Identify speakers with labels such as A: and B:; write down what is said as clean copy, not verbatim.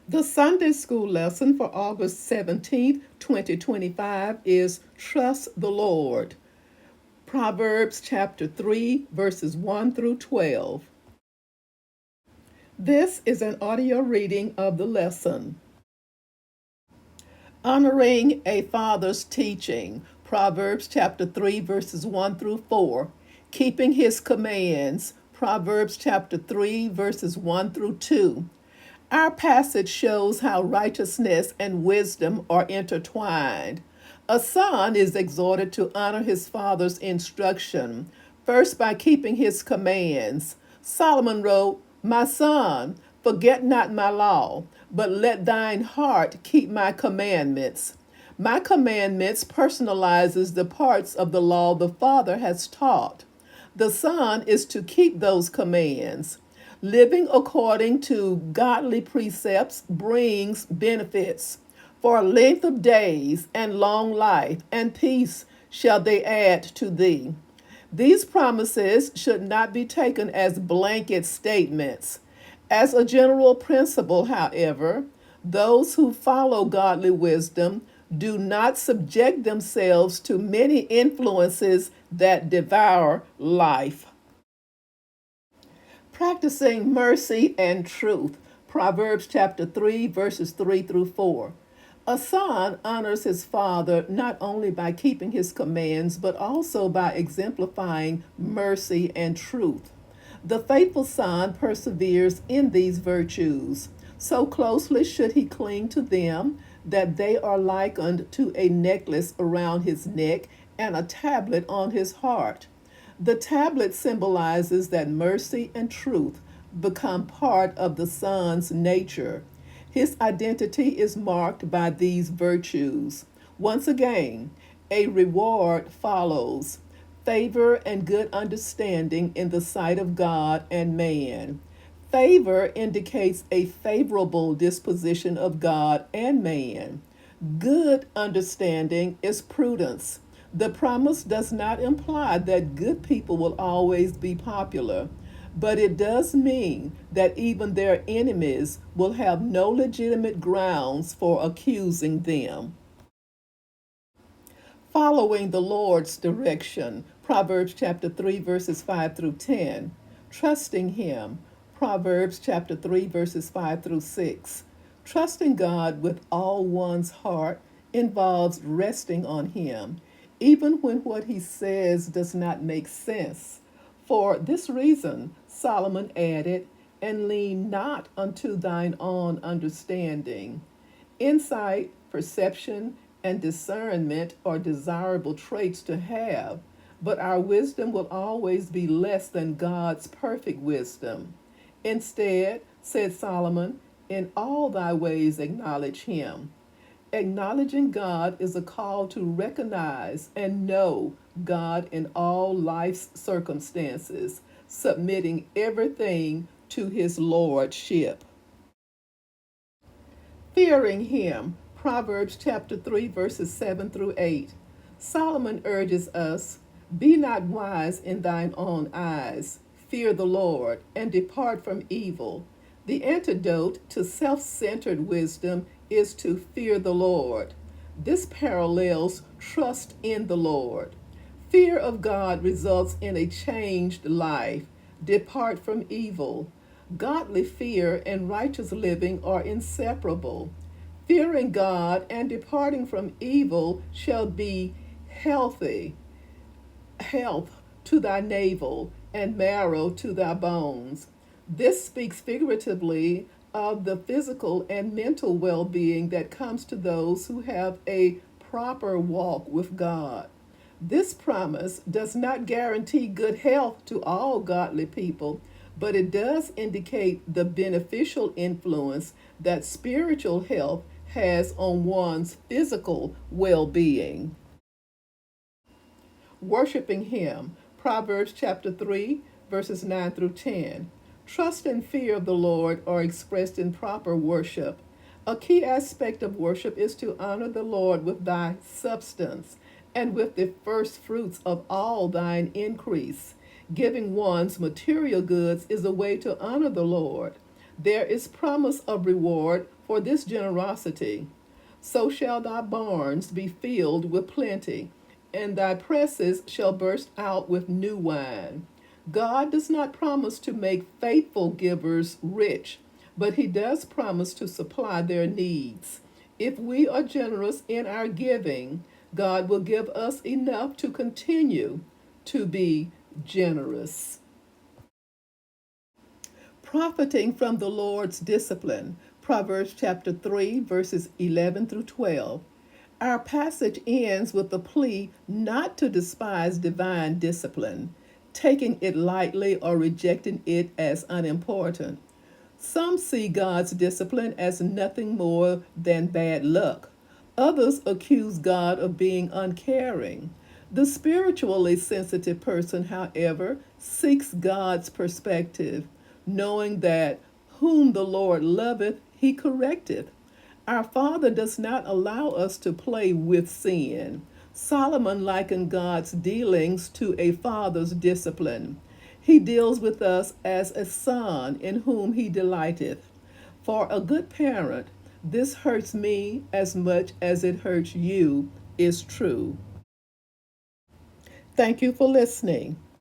A: The Sunday school lesson for August 17th, 2025 is Trust the Lord. Proverbs chapter 3, verses 1 through 12. This is an audio reading of the lesson. Honoring a father's teaching. Proverbs chapter 3, verses 1 through 4. Keeping his commands. Proverbs chapter 3, verses 1 through 2. Our passage shows how righteousness and wisdom are intertwined. A son is exhorted to honor his father's instruction, first by keeping his commands. Solomon wrote, "My son, forget not my law, but let thine heart keep my commandments." My commandments personalizes the parts of the law the Father has taught. The Son is to keep those commands. Living according to godly precepts brings benefits. For a length of days and long life and peace shall they add to thee. These promises should not be taken as blanket statements. As a general principle, however, those who follow godly wisdom do not subject themselves to many influences that devour life. Practicing mercy and truth. Proverbs chapter 3, verses 3 through 4. A son honors his father not only by keeping his commands, but also by exemplifying mercy and truth. The faithful son perseveres in these virtues. So closely should he cling to them that they are likened to a necklace around his neck and a tablet on his heart. The tablet symbolizes that mercy and truth become part of the son's nature. His identity is marked by these virtues. Once again, a reward follows favor and good understanding in the sight of God and man. Favor indicates a favorable disposition of God and man. Good understanding is prudence. The promise does not imply that good people will always be popular, but it does mean that even their enemies will have no legitimate grounds for accusing them. Following the Lord's direction. Proverbs chapter 3, verses 5 through 10. Trusting Him. Proverbs chapter 3, verses 5 through 6. Trusting God with all one's heart involves resting on Him, even when what He says does not make sense. For this reason, Solomon added, "And lean not unto thine own understanding." Insight, perception, and discernment are desirable traits to have, but our wisdom will always be less than God's perfect wisdom. Instead, said Solomon, in all thy ways acknowledge him. Acknowledging God is a call to recognize and know God in all life's circumstances, submitting everything to his lordship. Fearing him. Proverbs chapter 3, verses 7 through 8. Solomon urges us, "Be not wise in thine own eyes. Fear the Lord, and depart from evil." The antidote to self centered wisdom is to fear the Lord. This parallels trust in the Lord. Fear of God results in a changed life. Depart from evil. Godly fear and righteous living are inseparable. Fearing God and departing from evil shall be healthy, health to thy navel, and marrow to thy bones. This speaks figuratively of the physical and mental well being that comes to those who have a proper walk with God. This promise does not guarantee good health to all godly people, but it does indicate the beneficial influence that spiritual health has on one's physical well being. Worshiping Him. Proverbs chapter 3, verses 9 through 10. Trust and fear of the Lord are expressed in proper worship. A key aspect of worship is to honor the Lord with thy substance and with the first fruits of all thine increase. Giving one's material goods is a way to honor the Lord. There is promise of reward for this generosity. So shall thy barns be filled with plenty, and thy presses shall burst out with new wine. God does not promise to make faithful givers rich, but he does promise to supply their needs. If we are generous in our giving, God will give us enough to continue to be generous. Profiting from the Lord's discipline. Proverbs chapter 3, verses 11 through 12. Our passage ends with a plea not to despise divine discipline, taking it lightly or rejecting it as unimportant. Some see God's discipline as nothing more than bad luck. Others accuse God of being uncaring. The spiritually sensitive person, however, seeks God's perspective, knowing that whom the Lord loveth, he correcteth. Our Father does not allow us to play with sin. Solomon likened God's dealings to a father's discipline. He deals with us as a son in whom he delighteth. For a good parent, this hurts me as much as it hurts you, is true. Thank you for listening.